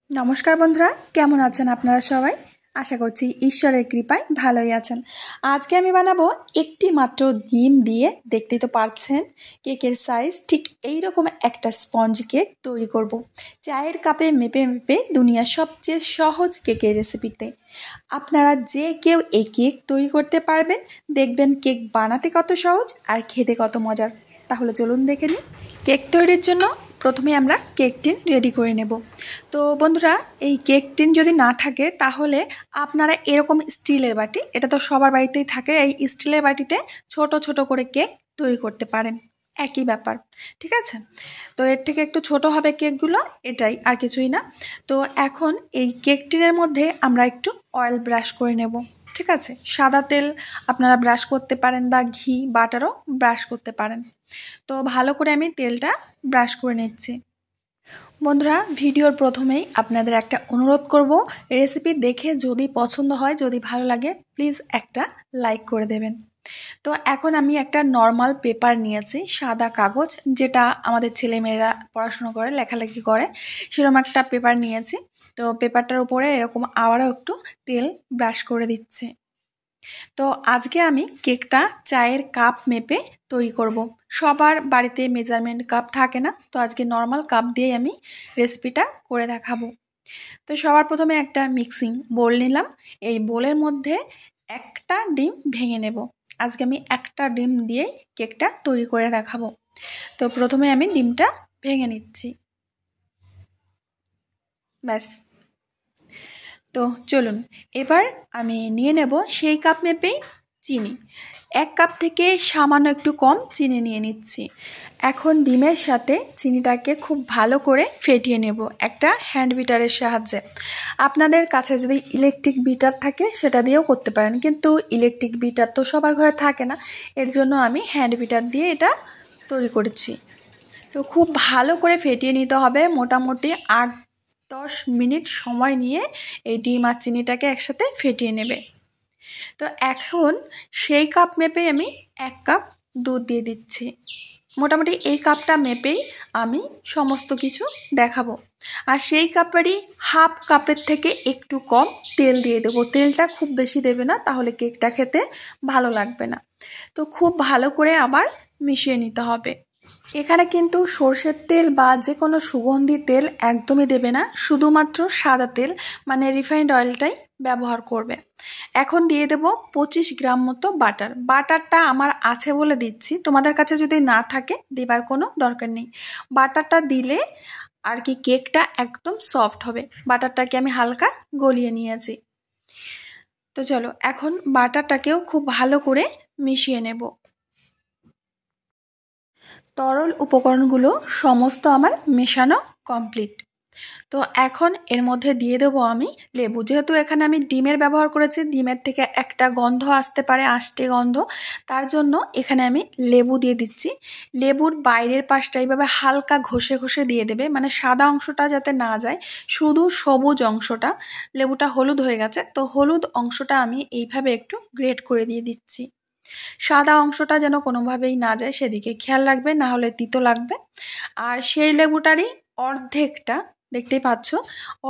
নমস্কার বন্ধুরা, কেমন আছেন আপনারা সবাই? আশা করছি ঈশ্বরের কৃপায় ভালোই আছেন। আজকে আমি বানাবো একটি মাত্র ডিম দিয়ে, দেখতেই তো পারছেন কেকের সাইজ ঠিক এইরকম একটা স্পঞ্জ কেক তৈরি করব। চায়ের কাপে মেপে মেপে দুনিয়ার সবচেয়ে সহজ কেকের রেসিপিতে আপনারা যে কেউ এই কেক তৈরি করতে পারবেন। দেখবেন কেক বানাতে কত সহজ আর খেতে কত মজার। তাহলে চলুন দেখে নিই। কেক তৈরির জন্য প্রথমে আমরা কেক টিন রেডি করে নেব। তো বন্ধুরা, এই কেক টিন যদি না থাকে তাহলে আপনারা এরকম স্টিলের বাটি, এটা তো সবার বাড়িতেই থাকে, এই স্টিলের বাটিতে ছোট ছোট করে কেক তৈরি করতে পারেন। একই ব্যাপার, ঠিক আছে? তো এর থেকে একটু ছোট হবে কেকগুলো, এটাই, আর কিছুই না। তো এখন এই কেক টিনের মধ্যে আমরা একটু অয়েল ব্রাশ করে নেব, ঠিক আছে? সাদা তেল আপনারা ব্রাশ করতে পারেন বা ঘি বাটারও ব্রাশ করতে পারেন। তো ভালো করে আমি তেলটা ব্রাশ করে নিচ্ছি। বন্ধুরা, ভিডিওর প্রথমেই আপনাদের একটা অনুরোধ করব, রেসিপি দেখে যদি পছন্দ হয়, যদি ভালো লাগে, প্লিজ একটা লাইক করে দেবেন। তো এখন আমি একটা নর্মাল পেপার নিয়েছি, সাদা কাগজ, যেটা আমাদের ছেলেমেয়েরা পড়াশুনো করে, লেখালেখি করে, সেরকম একটা পেপার নিয়েছি। তো পেপারটার উপরে এরকম আবারও একটু তেল ব্রাশ করে দিচ্ছি। তো আজকে আমি কেকটা চায়ের কাপ মেপে তৈরি করব। সবার বাড়িতে মেজারমেন্ট কাপ থাকে না, তো আজকে নর্মাল কাপ দিয়ে আমি রেসিপিটা করে দেখাবো। তো সবার প্রথমে একটা মিক্সিং বোল নিলাম। এই বোলের মধ্যে একটা ডিম ভেঙে নেব। আজকে আমি একটা ডিম দিয়েই কেকটা তৈরি করে দেখাবো। তো প্রথমে আমি ডিমটা ভেঙে নিচ্ছি। ব্যাস। তো চলুন, এবার আমি নিয়ে নেব সেই কাপ মেপেই চিনি। 1 কাপ থেকে সামান্য একটু কম চিনি নিয়ে নিচ্ছি। এখন ডিমের সাথে চিনিটাকে খুব ভালো করে ফেটিয়ে নেব একটা হ্যান্ড বিটারের সাহায্যে। আপনাদের কাছে যদি ইলেকট্রিক বিটার থাকে সেটা দিয়েও করতে পারেন, কিন্তু ইলেকট্রিক বিটার তো সবার ঘরে থাকে না, এর জন্য আমি হ্যান্ড বিটার দিয়ে এটা তৈরি করেছি। তো খুব ভালো করে ফেটিয়ে নিতে হবে, মোটামুটি 8-10 মিনিট সময় নিয়ে এই ডিম আর চিনিটাকে একসাথে ফেটিয়ে নেবে। তো এখন সেই কাপ মেপে আমি 1 কাপ দুধ দিয়ে দিচ্ছি। মোটামুটি এই কাপটা মেপেই আমি সমস্ত কিছু দেখাবো। আর সেই কাপেরই হাফ কাপের থেকে একটু কম তেল দিয়ে দেবো। তেলটা খুব বেশি দেবে না, তাহলে কেকটা খেতে ভালো লাগবে না। তো খুব ভালো করে আবার মিশিয়ে নিতে হবে। এখানে কিন্তু সর্ষের তেল বা যে কোনো সুগন্ধি তেল একদমই দেবে না, শুধুমাত্র সাদা তেল মানে রিফাইন্ড অয়েলটাই ব্যবহার করবে। এখন দিয়ে দেব 25 গ্রাম মতো বাটার। বাটারটা আমার আছে বলে দিচ্ছি, তোমাদের কাছে যদি না থাকে দেবার কোনো দরকার নেই। বাটারটা দিলে আর কি কেকটা একদম সফট হবে। বাটারটাকে আমি হালকা গলিয়ে নিয়েছি। তো চলো, এখন বাটারটাকেও খুব ভালো করে মিশিয়ে নেব। তরল উপকরণগুলো সমস্ত আমার মেশানো কমপ্লিট। তো এখন এর মধ্যে দিয়ে দেবো আমি লেবু। যেহেতু এখানে আমি ডিমের ব্যবহার করেছি, ডিমের থেকে একটা গন্ধ আসতে পারে, আষ্টে গন্ধ, তার জন্য এখানে আমি লেবু দিয়ে দিচ্ছি। লেবুর বাইরের পাশটা এইভাবে হালকা ঘষে ঘষে দিয়ে দেবে, মানে সাদা অংশটা যাতে না যায়, শুধু সবুজ অংশটা। লেবুটা হলুদ হয়ে গেছে, তো হলুদ অংশটা আমি এইভাবে একটু গ্রেট করে দিয়ে দিচ্ছি। সাদা অংশটা যেন কোনোভাবেই না যায় সেদিকে খেয়াল রাখবে, না হলে তিতো লাগবে। আর সেই লেবুটারই অর্ধেকটা, দেখতেই পাচ্ছ,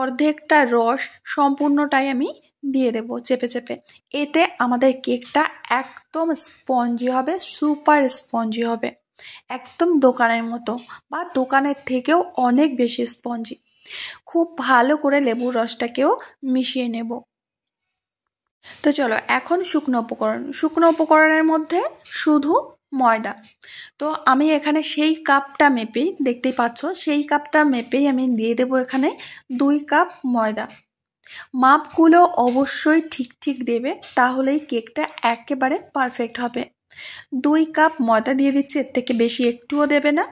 অর্ধেকটা রস সম্পূর্ণটাই আমি দিয়ে দেব চেপে চেপে। এতে আমাদের কেকটা একদম স্পঞ্জি হবে, সুপার স্পঞ্জি হবে, একদম দোকানের মতো বা দোকানের থেকেও অনেক বেশি স্পঞ্জি। খুব ভালো করে লেবুর রসটাকেও মিশিয়ে নেব। তো চলো, এখন শুকনো উপকরণের মধ্যে শুধু ময়দা। তো আমি এখানে সেই কাপটা মেপেই, দেখতেই পাচ্ছ, সেই কাপটা মেপেই আমি দিয়ে দেবো এখানে 2 কাপ ময়দা। মাপগুলো অবশ্যই ঠিক ঠিক দেবে, তাহলেই কেকটা একেবারে পারফেক্ট হবে। 2 কাপ ময়দা দিয়ে দিচ্ছি, এর থেকে বেশি একটুও দেবে না।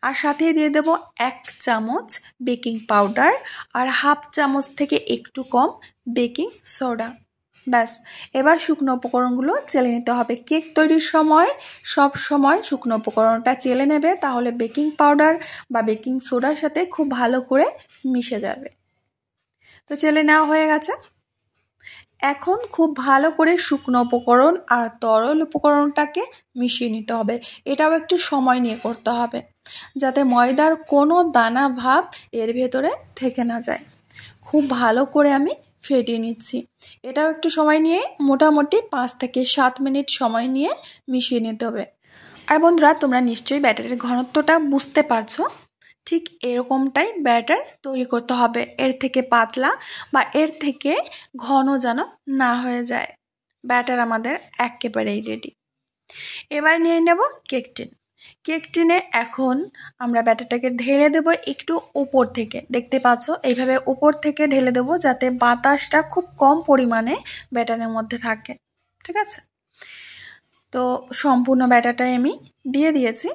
আর সাথে দিয়ে দেবো 1 চামচ বেকিং পাউডার আর হাফ চামচ থেকে একটু কম বেকিং সোডা। ব্যাস, এবার শুকনো উপকরণগুলো চেলে নিতে হবে। কেক তৈরির সময় সব সময় শুকনো উপকরণটা চেলে নেবে, তাহলে বেকিং পাউডার বা বেকিং সোডার সাথে খুব ভালো করে মিশে যাবে। তো চেলে নেওয়া হয়ে গেছে। এখন খুব ভালো করে শুকনো উপকরণ আর তরল উপকরণটাকে মিশিয়ে নিতে হবে। এটাও একটু সময় নিয়ে করতে হবে, যাতে ময়দার কোনো দানা ভাব এর ভেতরে থেকে না যায়। খুব ভালো করে আমি ফেটিয়ে নিচ্ছি। এটাও একটু সময় নিয়ে মোটামুটি 5 থেকে 7 মিনিট সময় নিয়ে মিশিয়ে নিতে হবে। আর বন্ধুরা, তোমরা নিশ্চয়ই ব্যাটারের ঘনত্বটা বুঝতে পারছো। ঠিক এরকমটাই ব্যাটার তৈরি করতে হবে, এর থেকে পাতলা বা এর থেকে ঘন যেন না হয়ে যায়। ব্যাটার আমাদের একেবারেই রেডি। এবার নিয়ে নেব কেক টিন। কেক টিনে এখন আমরা ব্যাটারটাকে ঢেলে দেব একটু উপর থেকে। দেখতে পাচ্ছ, এইভাবে উপর থেকে ঢেলে দেব যাতে বাতাসটা খুব কম পরিমাণে ব্যাটারের মধ্যে থাকে। ঠিক আছে, তো সম্পূর্ণ ব্যাটারটাই আমি দিয়ে দিয়েছি।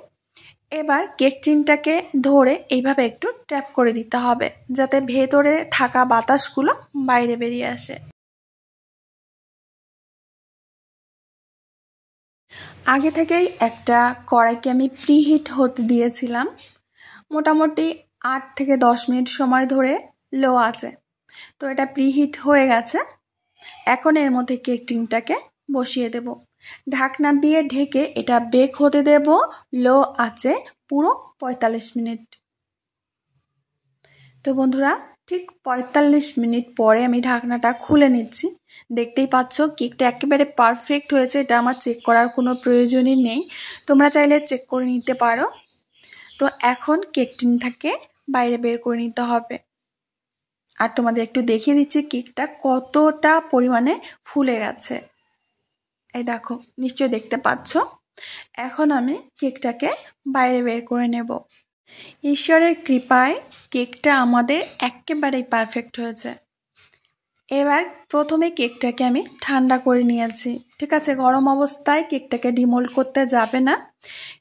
এবার কেক টিনটাকে ধরে এইভাবে একটু ট্যাপ করে দিতে হবে যাতে ভেতরে থাকা বাতাসগুলো বাইরে বেরিয়ে আসে। আগে থেকেই একটা কড়াইকে আমি প্রিহিট হতে দিয়েছিলাম, মোটামুটি 8 থেকে 10 মিনিট সময় ধরে লো আছে। তো এটা প্রিহিট হয়ে গেছে। এখন এর মধ্যে কেক টিনটাকে বসিয়ে দেব। ঢাকনা দিয়ে ঢেকে এটা বেক হতে দেব লো আছে পুরো 45 মিনিট। তো বন্ধুরা, ঠিক 45 মিনিট পরে আমি ঢাকনাটা খুলে নিচ্ছি। দেখতেই পাচ্ছ কেকটা একেবারে পারফেক্ট হয়েছে। এটা আমার চেক করার কোনো প্রয়োজনই নেই, তোমরা চাইলে চেক করে নিতে পারো। তো এখন কেক টিনটাকে বাইরে বের করে নিতে হবে। আর তোমাদের একটু দেখিয়ে দিচ্ছি কেকটা কতটা পরিমাণে ফুলে গেছে। এই দেখো, নিশ্চয়ই দেখতে পাচ্ছ। এখন আমি কেকটাকে বাইরে বের করে নেব। ঈশ্বরের কৃপায় কেকটা আমাদের একেবারেই পারফেক্ট হয়েছে। এবার প্রথমে কেকটাকে আমি ঠান্ডা করে নিয়েছি। ঠিক আছে, গরম অবস্থায় কেকটাকে ডিমোল্ড করতে যাবে না।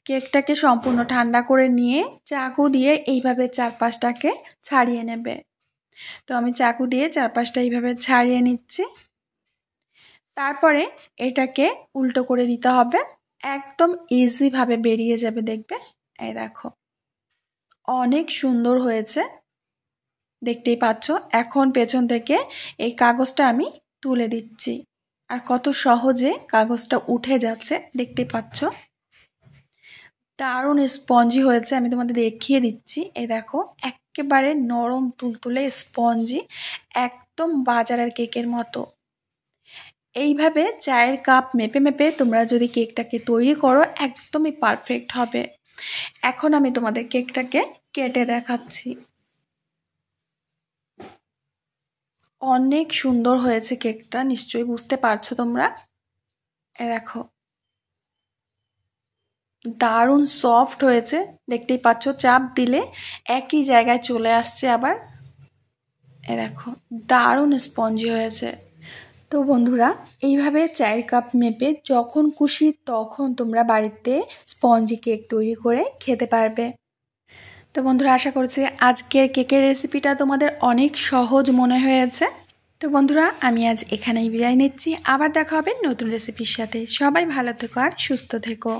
কেকটাকে সম্পূর্ণ ঠান্ডা করে নিয়ে চাকু দিয়ে এইভাবে চারপাশটাকে ছাড়িয়ে নেবে। তো আমি চাকু দিয়ে চারপাশটা এইভাবে ছাড়িয়ে নিচ্ছি। তারপরে এটাকে উল্টো করে দিতে হবে, একদম ইজিভাবে বেরিয়ে যাবে। দেখবে, এই দেখো অনেক সুন্দর হয়েছে, দেখতেই পাচ্ছ। এখন পেছন থেকে এই কাগজটা আমি তুলে দিচ্ছি, আর কত সহজে কাগজটা উঠে যাচ্ছে দেখতে পাচ্ছ। দারুণ স্পঞ্জি হয়েছে, আমি তোমাদের দেখিয়ে দিচ্ছি। এই দেখো, একেবারে নরম তুলতুলে স্পঞ্জি, একদম বাজারের কেকের মতো। এইভাবে চায়ের কাপ মেপে মেপে তোমরা যদি কেকটাকে তৈরি করো একদমই পারফেক্ট হবে। এখন আমি তোমাদের কেকটাকে কেটে দেখাচ্ছি। অনেক সুন্দর হয়েছে কেকটা, নিশ্চয়ই বুঝতে পারছো তোমরা। দেখো, দারুণ সফট হয়েছে, দেখতেই পাচ্ছ। চাপ দিলে একই জায়গায় চলে আসছে আবার। দেখো, দারুণ স্পঞ্জি হয়েছে। তো বন্ধুরা, এইভাবে চায়ের কাপ মেপে যখন খুশি তখন তোমরা বাড়িতে স্পঞ্জি কেক তৈরি করে খেতে পারবে। তো বন্ধুরা, আশা করছি আজকের কেকের রেসিপিটা তোমাদের অনেক সহজ মনে হয়েছে। তো বন্ধুরা, আমি আজ এখানেই বিদায় নিচ্ছি। আবার দেখা হবে নতুন রেসিপির সাথে। সবাই ভালো থেকো আর সুস্থ থেকো।